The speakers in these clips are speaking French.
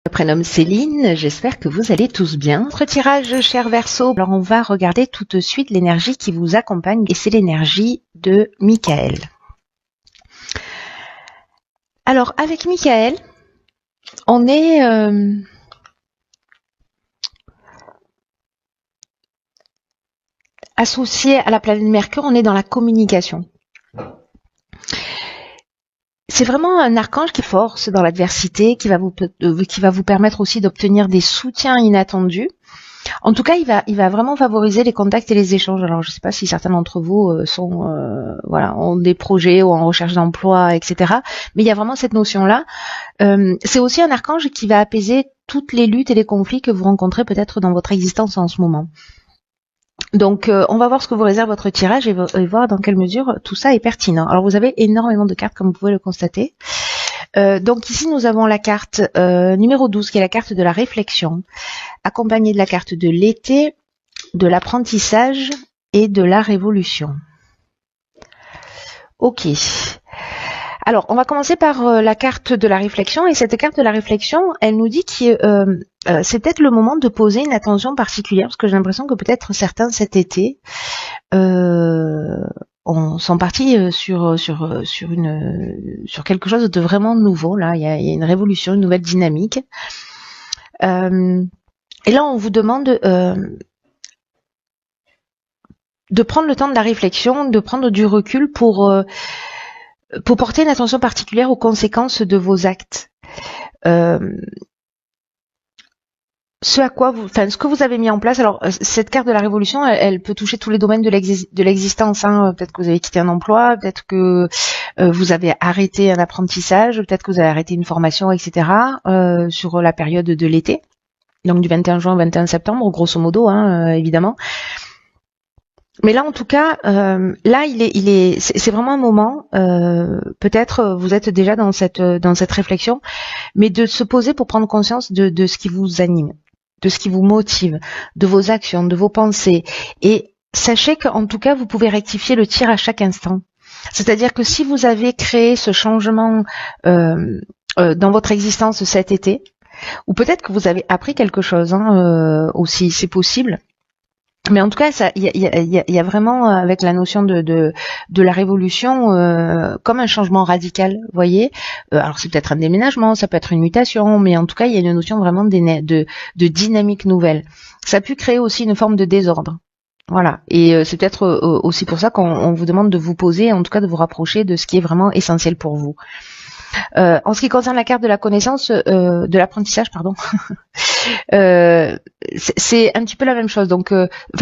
Je me prénomme Céline, j'espère que vous allez tous bien. Notre tirage, cher Verseau, alors on va regarder tout de suite l'énergie qui vous accompagne et c'est l'énergie de Michael. Alors avec Michael, on est associé à la planète Mercure, on est dans la communication. C'est vraiment un archange qui force dans l'adversité, qui va vous permettre aussi d'obtenir des soutiens inattendus. En tout cas, il va vraiment favoriser les contacts et les échanges. Alors, je ne sais pas si certains d'entre vous ont des projets ou en recherche d'emploi, etc. Mais il y a vraiment cette notion-là. C'est aussi un archange qui va apaiser toutes les luttes et les conflits que vous rencontrez peut-être dans votre existence en ce moment. Donc, on va voir ce que vous réserve votre tirage et voir dans quelle mesure tout ça est pertinent. Alors, vous avez énormément de cartes, comme vous pouvez le constater. Donc, ici, nous avons la carte numéro 12, qui est la carte de la réflexion, accompagnée de la carte de l'été, de l'apprentissage et de la révolution. Ok. Alors, on va commencer par la carte de la réflexion. Et cette carte de la réflexion, elle nous dit que c'est peut-être le moment de poser une attention particulière, parce que j'ai l'impression que peut-être certains cet été sont partis sur quelque chose de vraiment nouveau. Là, il y a une révolution, une nouvelle dynamique. Et là, on vous demande de prendre le temps de la réflexion, de prendre du recul pour porter une attention particulière aux conséquences de vos actes. Ce que vous avez mis en place. Alors, cette carte de la révolution, elle peut toucher tous les domaines de l'existence. Peut-être que vous avez quitté un emploi, peut-être que vous avez arrêté un apprentissage, peut-être que vous avez arrêté une formation, etc. Sur la période de l'été, donc du 21 juin au 21 septembre, grosso modo, évidemment. Mais là, en tout cas, c'est vraiment un moment. Peut-être vous êtes déjà dans cette réflexion, mais de se poser pour prendre conscience de ce qui vous anime, de ce qui vous motive, de vos actions, de vos pensées. Et sachez qu'en tout cas, vous pouvez rectifier le tir à chaque instant. C'est-à-dire que si vous avez créé ce changement dans votre existence cet été, ou peut-être que vous avez appris quelque chose aussi, c'est possible. Mais en tout cas, il y a vraiment avec la notion de la révolution comme un changement radical, vous voyez. Alors c'est peut-être un déménagement, ça peut être une mutation, mais en tout cas il y a une notion vraiment de dynamique nouvelle. Ça a pu créer aussi une forme de désordre. Voilà. Et c'est peut-être aussi pour ça qu'on vous demande de vous poser, en tout cas de vous rapprocher de ce qui est vraiment essentiel pour vous. En ce qui concerne la carte de la connaissance, de l'apprentissage, pardon, c'est un petit peu la même chose. Donc,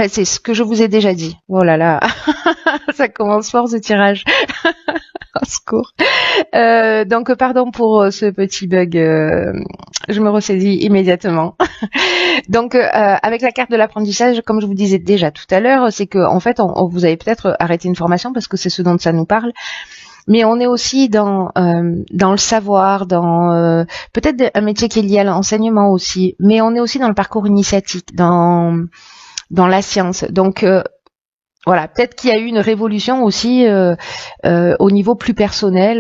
c'est ce que je vous ai déjà dit. Oh là là, ça commence fort ce tirage. Au secours. Donc, pardon pour ce petit bug. Je me ressaisis immédiatement. Donc, avec la carte de l'apprentissage, comme je vous disais déjà tout à l'heure, c'est que en fait, vous avez peut-être arrêté une formation parce que c'est ce dont ça nous parle. Mais on est aussi dans le savoir, dans peut-être un métier qui est lié à l'enseignement aussi, mais on est aussi dans le parcours initiatique, dans la science. Donc voilà, peut-être qu'il y a eu une révolution aussi au niveau plus personnel,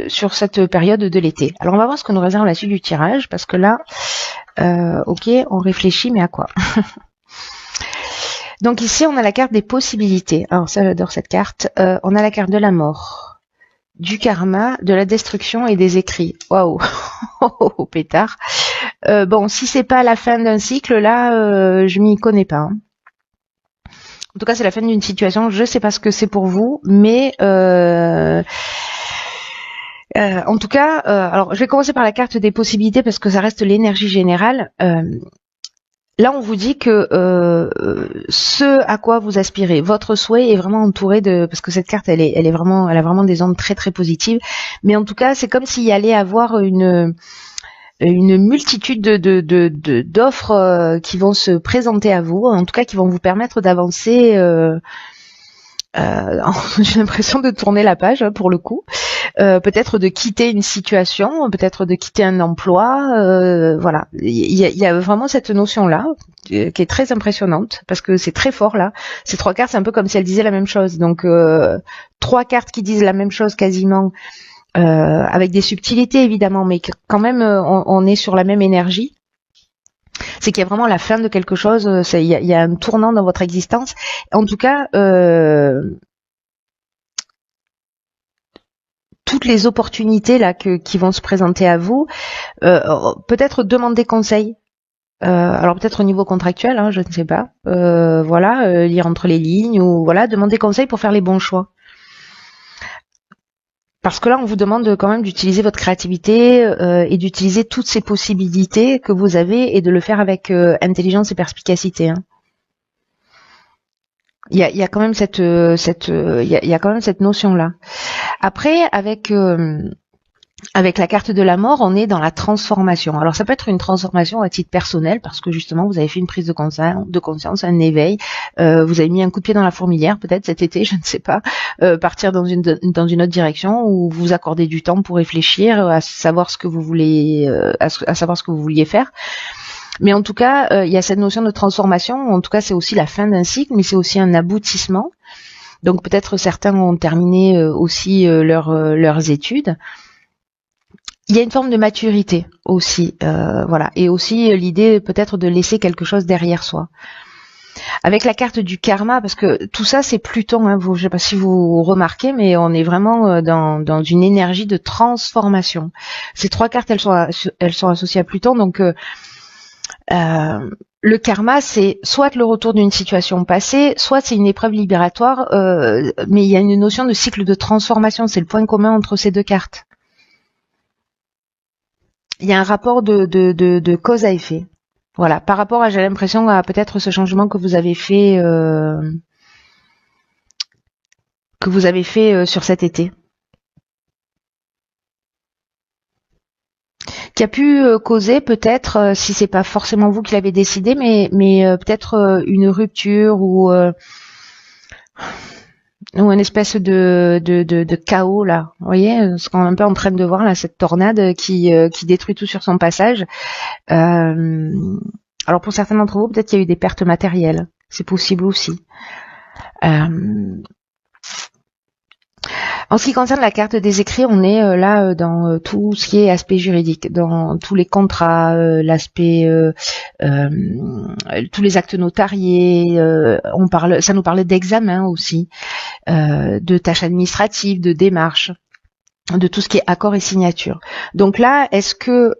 sur cette période de l'été. Alors on va voir ce que nous réserve la suite du tirage, parce que là, ok, on réfléchit, mais à quoi? Donc ici, on a la carte des possibilités. Alors ça, j'adore cette carte. On a la carte de la mort, du karma, de la destruction et des écrits. Waouh, oh, pétard. Bon, si c'est pas la fin d'un cycle, là, je m'y connais pas. En tout cas, c'est la fin d'une situation. Je sais pas ce que c'est pour vous, mais en tout cas, alors je vais commencer par la carte des possibilités parce que ça reste l'énergie générale. Là, on vous dit que ce à quoi vous aspirez, votre souhait est vraiment entouré parce que cette carte, elle a vraiment des ondes très très positives. Mais en tout cas, c'est comme s'il y allait avoir une multitude d'offres qui vont se présenter à vous, en tout cas qui vont vous permettre d'avancer. J'ai l'impression de tourner la page pour le coup. Peut-être de quitter une situation, peut-être de quitter un emploi, voilà. Il y a vraiment cette notion-là qui est très impressionnante parce que c'est très fort là. Ces trois cartes, c'est un peu comme si elles disaient la même chose. Donc trois cartes qui disent la même chose quasiment avec des subtilités évidemment, mais quand même on est sur la même énergie. C'est qu'il y a vraiment la fin de quelque chose, il y a un tournant dans votre existence. En tout cas, toutes les opportunités là qui vont se présenter à vous, peut-être demander conseil. Alors peut-être au niveau contractuel, hein, je ne sais pas. Voilà, lire entre les lignes ou voilà, demander conseil pour faire les bons choix. Parce que là, on vous demande quand même d'utiliser votre créativité et d'utiliser toutes ces possibilités que vous avez et de le faire avec intelligence et perspicacité. Hein. Il y a quand même cette notion-là. Après, avec la carte de la mort, on est dans la transformation. Alors ça peut être une transformation à titre personnel parce que justement vous avez fait une prise de conscience, un éveil, vous avez mis un coup de pied dans la fourmilière peut-être cet été, je ne sais pas, partir dans une autre direction ou vous accordez du temps pour réfléchir à savoir ce que vous voulez, à savoir ce que vous vouliez faire. Mais en tout cas, il y a cette notion de transformation. En tout cas, c'est aussi la fin d'un cycle, mais c'est aussi un aboutissement. Donc peut-être certains ont terminé aussi leurs études. Il y a une forme de maturité aussi, voilà, et aussi l'idée peut-être de laisser quelque chose derrière soi. Avec la carte du karma, parce que tout ça c'est Pluton, hein, je ne sais pas si vous remarquez, mais on est vraiment dans une énergie de transformation. Ces trois cartes, elles sont associées à Pluton, donc le karma, c'est soit le retour d'une situation passée, soit c'est une épreuve libératoire, mais il y a une notion de cycle de transformation, c'est le point commun entre ces deux cartes. Il y a un rapport de cause à effet. Voilà, par rapport à, j'ai l'impression, à peut-être ce changement que vous avez fait sur cet été. Qui a pu causer peut-être, si c'est pas forcément vous qui l'avez décidé, mais peut-être une rupture ou une espèce de chaos là. Vous voyez, ce qu'on est un peu en train de voir là, cette tornade qui détruit tout sur son passage. Alors pour certains d'entre vous, peut-être qu'il y a eu des pertes matérielles. C'est possible aussi. En ce qui concerne la carte des écrits, on est là dans tout ce qui est aspect juridique, dans tous les contrats, l'aspect, tous les actes notariés. Ça nous parle d'examen aussi, de tâches administratives, de démarches, de tout ce qui est accord et signature. Donc là, est-ce que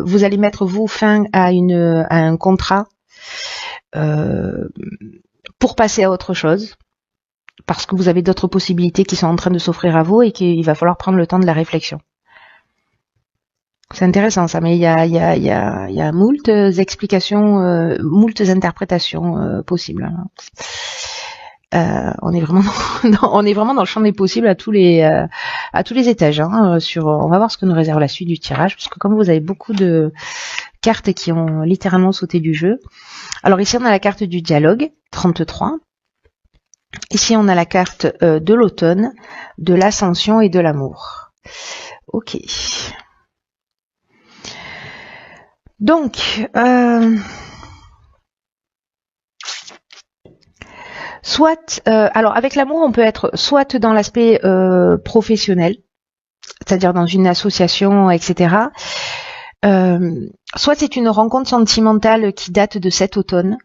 vous allez mettre vous fin à un contrat pour passer à autre chose? Parce que vous avez d'autres possibilités qui sont en train de s'offrir à vous et qu'il va falloir prendre le temps de la réflexion. C'est intéressant ça, mais il y a moult explications, moult interprétations possibles. On est vraiment dans le champ des possibles à tous les étages. Hein, on va voir ce que nous réserve la suite du tirage, parce que comme vous avez beaucoup de cartes qui ont littéralement sauté du jeu. Alors ici on a la carte du dialogue, 33. Ici, on a la carte de l'automne, de l'ascension et de l'amour. Ok. Donc, alors avec l'amour, on peut être soit dans l'aspect professionnel, c'est-à-dire dans une association, etc. Soit c'est une rencontre sentimentale qui date de cet automne.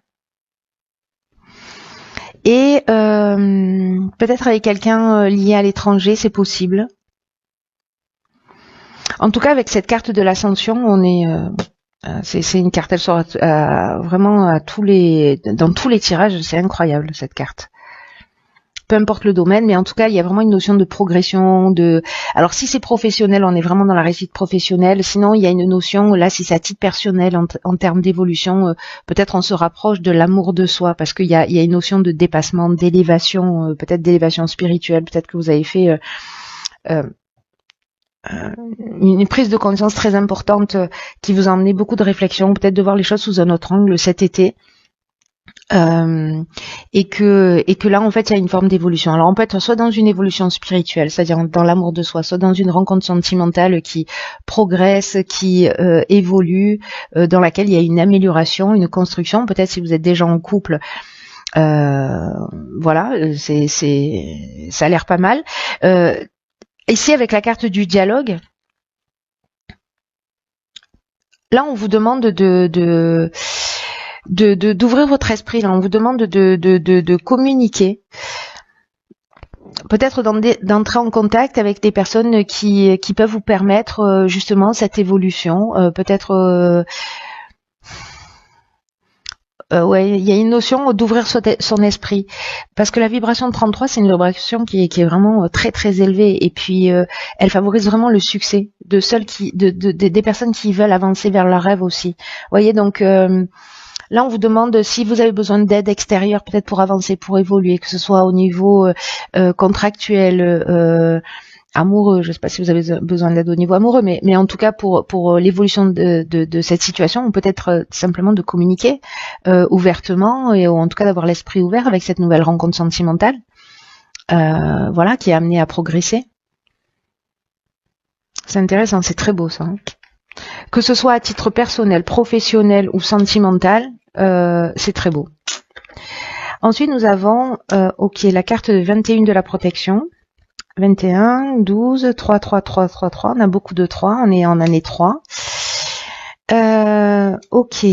Et peut-être avec quelqu'un lié à l'étranger, c'est possible. En tout cas, avec cette carte de l'ascension, on est, c'est une carte, elle sort vraiment dans tous les tirages, c'est incroyable cette carte. Peu importe le domaine, mais en tout cas, il y a vraiment une notion de progression, alors si c'est professionnel, on est vraiment dans la réussite professionnelle. Sinon, il y a une notion, là, si c'est à titre personnel, en termes d'évolution, peut-être on se rapproche de l'amour de soi, parce qu'il y a une notion de dépassement, d'élévation, peut-être d'élévation spirituelle, peut-être que vous avez fait une prise de conscience très importante qui vous a emmené beaucoup de réflexion, peut-être de voir les choses sous un autre angle cet été. Et que là en fait il y a une forme d'évolution. Alors on peut être soit dans une évolution spirituelle, c'est-à-dire dans l'amour de soi, soit dans une rencontre sentimentale qui progresse, qui évolue, dans laquelle il y a une amélioration, une construction. Peut-être si vous êtes déjà en couple, voilà, ça a l'air pas mal. Ici, avec la carte du dialogue, là, on vous demande d'ouvrir votre esprit. Là, on vous demande de communiquer. Peut-être d'entrer en contact avec des personnes qui peuvent vous permettre justement cette évolution. Peut-être ouais, il y a une notion d'ouvrir son esprit, parce que la vibration de 33, c'est une vibration qui est vraiment très très élevée, et puis elle favorise vraiment le succès de celles des personnes qui veulent avancer vers leur rêve aussi. Vous voyez, donc là, on vous demande si vous avez besoin d'aide extérieure, peut-être pour avancer, pour évoluer, que ce soit au niveau contractuel, amoureux. Je ne sais pas si vous avez besoin d'aide au niveau amoureux, mais en tout cas pour l'évolution de cette situation, ou peut-être simplement de communiquer ouvertement, ou en tout cas d'avoir l'esprit ouvert avec cette nouvelle rencontre sentimentale, voilà, qui est amenée à progresser. C'est intéressant, c'est très beau ça. Hein. Que ce soit à titre personnel, professionnel ou sentimental, c'est très beau. Ensuite, nous avons la carte 21 de la protection. 21, 12, 3, 3, 3, 3, 3. On a beaucoup de 3, on est en année 3. Ok.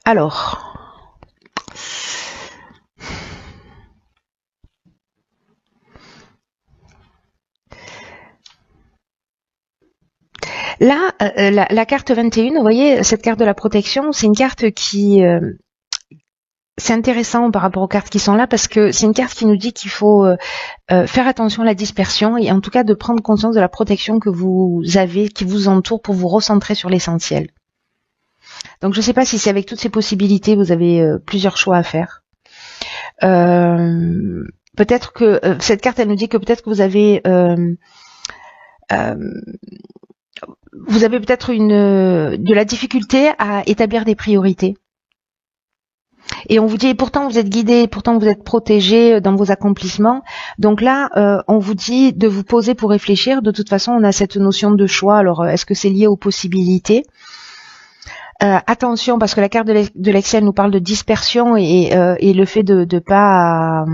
Alors. Là, la carte 21, vous voyez, cette carte de la protection, c'est une carte qui... c'est intéressant par rapport aux cartes qui sont là, parce que c'est une carte qui nous dit qu'il faut faire attention à la dispersion, et en tout cas de prendre conscience de la protection que vous avez, qui vous entoure, pour vous recentrer sur l'essentiel. Donc je ne sais pas si c'est avec toutes ces possibilités, vous avez plusieurs choix à faire. Peut-être que cette carte, elle nous dit que peut-être que vous avez peut-être de la difficulté à établir des priorités. Et on vous dit, pourtant vous êtes guidé, pourtant vous êtes protégé dans vos accomplissements. Donc là, on vous dit de vous poser pour réfléchir. De toute façon, on a cette notion de choix. Alors, est-ce que c'est lié aux possibilités ? Attention, parce que la carte de l'Excel nous parle de dispersion, et le fait de pas...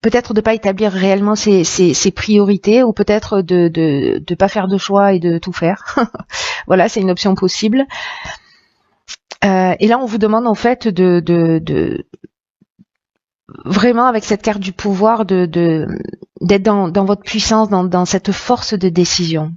peut-être de pas établir réellement ses priorités, ou peut-être de pas faire de choix et de tout faire. Voilà, c'est une option possible. Et là, on vous demande en fait de vraiment, avec cette carte du pouvoir, d'être dans votre puissance, dans cette force de décision.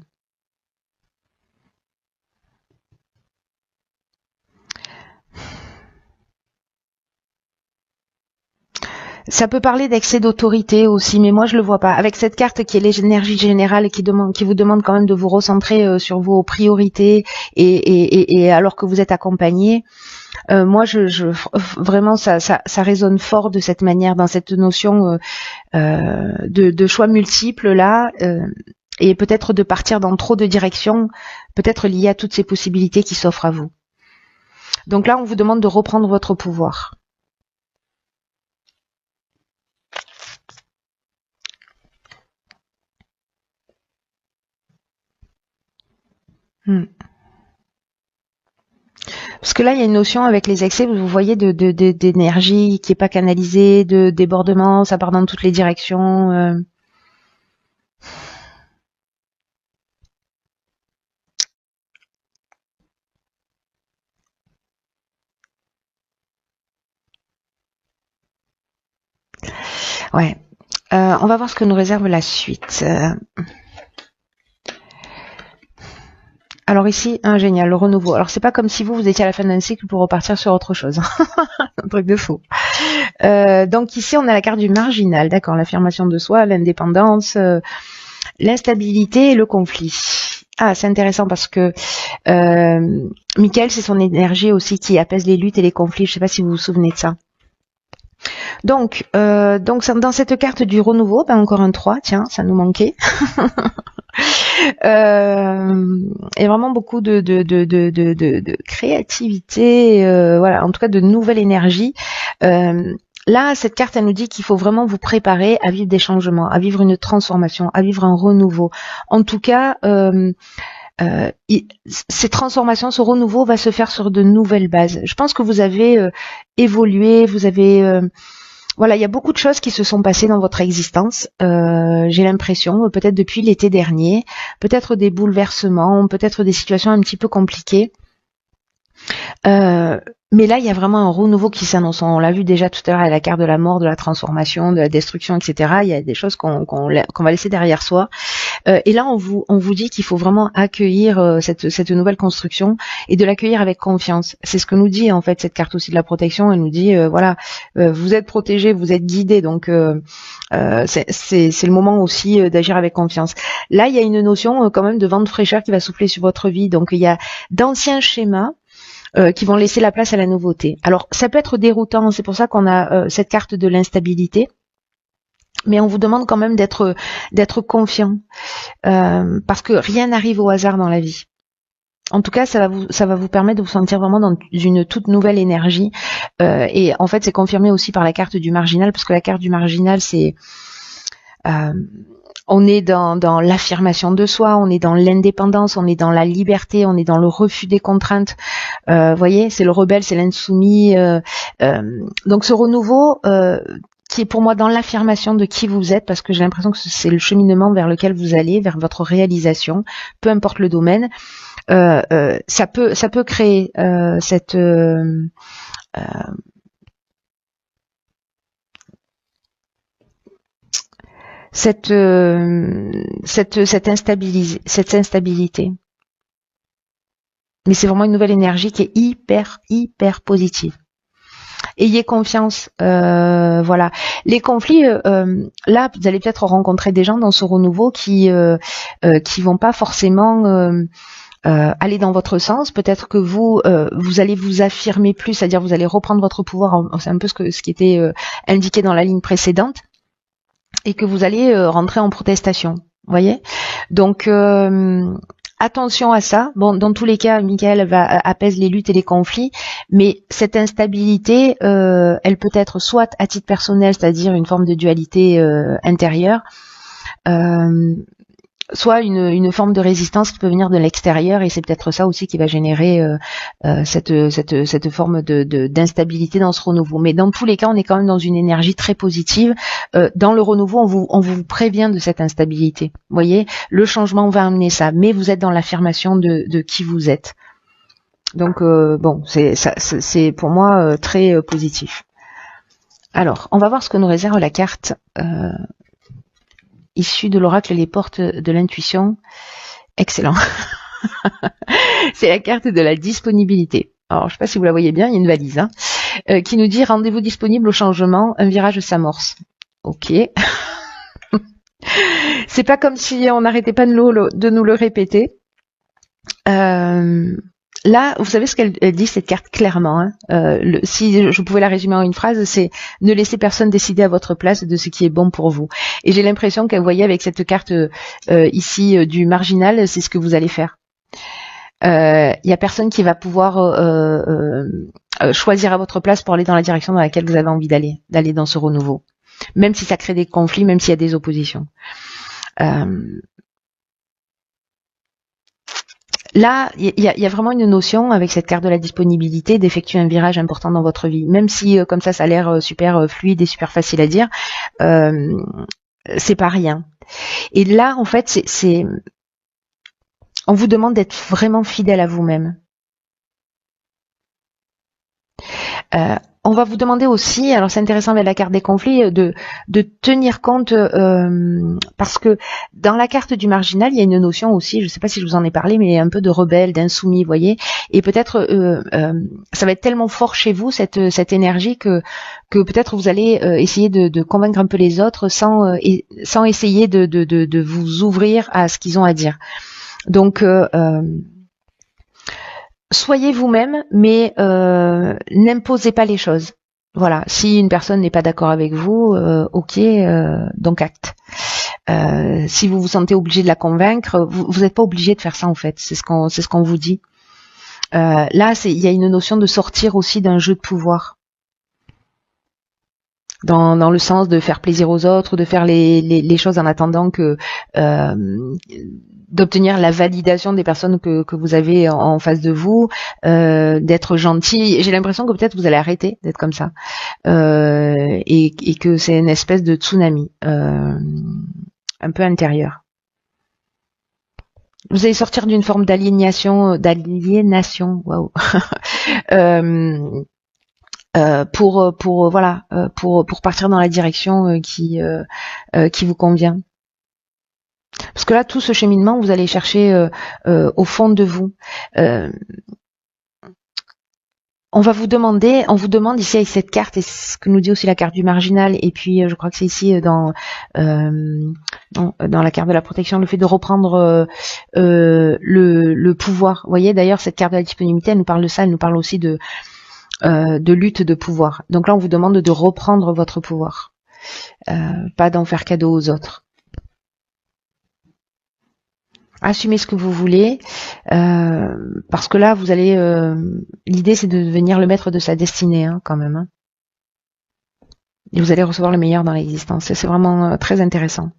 Ça peut parler d'excès d'autorité aussi, mais moi je le vois pas. Avec cette carte qui est l'énergie générale et qui vous demande quand même de vous recentrer sur vos priorités, et alors que vous êtes accompagné, moi vraiment ça résonne fort de cette manière, dans cette notion de choix multiples là, et peut-être de partir dans trop de directions, peut-être lié à toutes ces possibilités qui s'offrent à vous. Donc là, on vous demande de reprendre votre pouvoir. Parce que là, il y a une notion avec les excès, vous voyez, d'énergie qui est pas canalisée, de débordement, ça part dans toutes les directions. Ouais. On va voir ce que nous réserve la suite. Alors ici, génial, le renouveau. Alors c'est pas comme si vous étiez à la fin d'un cycle pour repartir sur autre chose. Un truc de faux. Donc ici, on a la carte du marginal, d'accord, l'affirmation de soi, l'indépendance, l'instabilité et le conflit. Ah, c'est intéressant parce que Michael, c'est son énergie aussi qui apaise les luttes et les conflits. Je sais pas si vous vous souvenez de ça. Donc dans cette carte du renouveau, encore un 3, tiens, ça nous manquait. Et vraiment beaucoup de créativité, voilà, en tout cas de nouvelle énergie. Là, cette carte, elle nous dit qu'il faut vraiment vous préparer à vivre des changements, à vivre une transformation, à vivre un renouveau. En tout cas, ces transformations, ce renouveau va se faire sur de nouvelles bases. Je pense que vous avez évolué, vous avez Voilà, il y a beaucoup de choses qui se sont passées dans votre existence. J'ai l'impression, peut-être depuis l'été dernier, peut-être des bouleversements, peut-être des situations un petit peu compliquées. Mais là, il y a vraiment un renouveau qui s'annonce. On l'a vu déjà tout à l'heure à la carte de la mort, de la transformation, de la destruction, etc. Il y a des choses qu'on va laisser derrière soi. Et là, on vous dit qu'il faut vraiment accueillir cette nouvelle construction et de l'accueillir avec confiance. C'est ce que nous dit en fait cette carte aussi de la protection. Elle nous dit voilà, vous êtes protégés, vous êtes guidés, donc c'est le moment aussi d'agir avec confiance. Là, il y a une notion quand même de vent de fraîcheur qui va souffler sur votre vie. Donc il y a d'anciens schémas qui vont laisser la place à la nouveauté. Alors ça peut être déroutant, c'est pour ça qu'on a cette carte de l'instabilité, mais on vous demande quand même d'être confiant, parce que rien n'arrive au hasard dans la vie. En tout cas, ça va vous permettre de vous sentir vraiment dans une toute nouvelle énergie, et en fait c'est confirmé aussi par la carte du marginal, parce que la carte du marginal c'est on est dans l'affirmation de soi, on est dans l'indépendance, on est dans la liberté, on est dans le refus des contraintes. Voyez, c'est le rebelle, c'est l'insoumis. Donc ce renouveau qui est pour moi dans l'affirmation de qui vous êtes, parce que j'ai l'impression que c'est le cheminement vers lequel vous allez, vers votre réalisation, peu importe le domaine. Ça peut créer cette instabilité. Mais c'est vraiment une nouvelle énergie qui est hyper positive. Ayez confiance, voilà. Les conflits, là, vous allez peut-être rencontrer des gens dans ce renouveau qui vont pas forcément aller dans votre sens. Peut-être que vous allez vous affirmer plus, c'est-à-dire vous allez reprendre votre pouvoir. C'est un peu ce qui était indiqué dans la ligne précédente. Et que vous allez rentrer en protestation, voyez. Donc attention à ça. Bon, dans tous les cas, Michael apaise les luttes et les conflits, mais cette instabilité, elle peut être soit à titre personnel, c'est-à-dire une forme de dualité intérieure, soit une forme de résistance qui peut venir de l'extérieur, et c'est peut-être ça aussi qui va générer cette forme d'instabilité dans ce renouveau. Mais dans tous les cas, on est quand même dans une énergie très positive. Dans le renouveau, on vous prévient de cette instabilité. Vous voyez, le changement va amener ça, mais vous êtes dans l'affirmation de qui vous êtes. Donc bon, c'est pour moi très positif. Alors, on va voir ce que nous réserve la carte issue de l'oracle Les Portes de l'intuition. Excellent. C'est la carte de la disponibilité. Alors, je sais pas si vous la voyez bien, il y a une valise qui nous dit rendez-vous disponible au changement, un virage s'amorce. Ok. C'est pas comme si on n'arrêtait pas de nous le répéter. Là, vous savez ce qu'elle dit, cette carte, clairement. Si je pouvais la résumer en une phrase, c'est « Ne laissez personne décider à votre place de ce qui est bon pour vous ». Et j'ai l'impression qu'elle voyait avec cette carte ici du marginal, c'est ce que vous allez faire. Il y a personne qui va pouvoir choisir à votre place pour aller dans la direction dans laquelle vous avez envie d'aller dans ce renouveau. Même si ça crée des conflits, même s'il y a des oppositions. Là, il y a vraiment une notion avec cette carte de la disponibilité d'effectuer un virage important dans votre vie. Même si comme ça a l'air super fluide et super facile à dire, c'est pas rien. Et là, en fait, on vous demande d'être vraiment fidèle à vous-même. On va vous demander aussi, alors c'est intéressant avec la carte des conflits, de tenir compte, parce que dans la carte du marginal, il y a une notion aussi, je ne sais pas si je vous en ai parlé, mais un peu de rebelle, d'insoumis, vous voyez, et peut-être ça va être tellement fort chez vous, cette énergie, que peut-être vous allez essayer de convaincre un peu les autres sans essayer de vous ouvrir à ce qu'ils ont à dire. Donc soyez vous-même, mais n'imposez pas les choses. Voilà, si une personne n'est pas d'accord avec vous, ok, donc acte. Si vous vous sentez obligé de la convaincre, vous n'êtes pas obligé de faire ça en fait. C'est ce qu'on vous dit. Là, il y a une notion de sortir aussi d'un jeu de pouvoir. dans le sens de faire plaisir aux autres, de faire les choses en attendant que d'obtenir la validation des personnes que vous avez en face de vous, d'être gentil. J'ai l'impression que peut-être vous allez arrêter d'être comme ça, et que c'est une espèce de tsunami un peu intérieur. Vous allez sortir d'une forme d'aliénation, waouh, pour partir dans la direction qui vous convient. Parce que là, tout ce cheminement, vous allez chercher au fond de vous. On vous demande ici avec cette carte, et c'est ce que nous dit aussi la carte du marginal, et puis je crois que c'est ici dans la carte de la protection, le fait de reprendre le pouvoir. Vous voyez, d'ailleurs, cette carte de la disponibilité, elle nous parle de ça, elle nous parle aussi de lutte de pouvoir. Donc là, on vous demande de reprendre votre pouvoir, pas d'en faire cadeau aux autres. Assumez ce que vous voulez, parce que là, vous allez. L'idée, c'est de devenir le maître de sa destinée, hein, quand même. Hein. Et vous allez recevoir le meilleur dans l'existence. C'est vraiment très intéressant.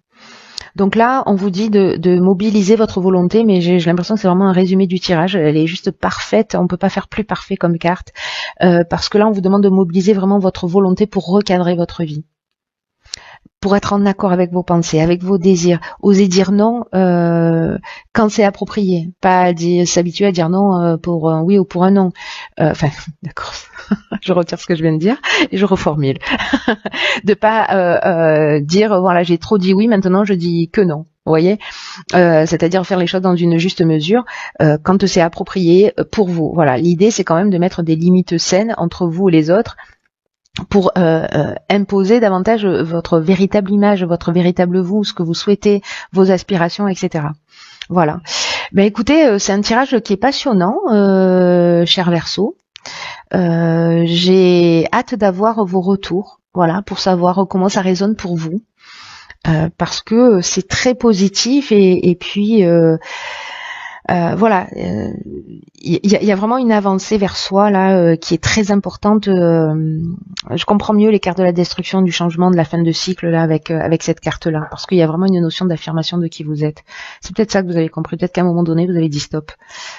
Donc là, on vous dit de mobiliser votre volonté, mais j'ai l'impression que c'est vraiment un résumé du tirage. Elle est juste parfaite. On peut pas faire plus parfait comme carte, parce que là, on vous demande de mobiliser vraiment votre volonté pour recadrer votre vie, pour être en accord avec vos pensées, avec vos désirs. Osez dire non quand c'est approprié, pas s'habituer à dire non pour un oui ou pour un non. Enfin, d'accord. Je retire ce que je viens de dire et je reformule. De pas dire voilà, j'ai trop dit oui, maintenant je dis que non. Vous voyez, c'est-à-dire faire les choses dans une juste mesure quand c'est approprié pour vous. Voilà, l'idée c'est quand même de mettre des limites saines entre vous et les autres, pour imposer davantage votre véritable image, votre véritable vous, ce que vous souhaitez, vos aspirations, etc. Voilà. Ben écoutez, c'est un tirage qui est passionnant, cher Verseau. J'ai hâte d'avoir vos retours, voilà, pour savoir comment ça résonne pour vous, parce que c'est très positif et puis voilà, il y a vraiment une avancée vers soi là qui est très importante. Je comprends mieux les cartes de la destruction, du changement, de la fin de cycle là avec cette carte là, parce qu'il y a vraiment une notion d'affirmation de qui vous êtes. C'est peut-être ça que vous avez compris. Peut-être qu'à un moment donné vous avez dit stop,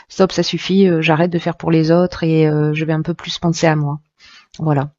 ça suffit. J'arrête de faire pour les autres et je vais un peu plus penser à moi. Voilà.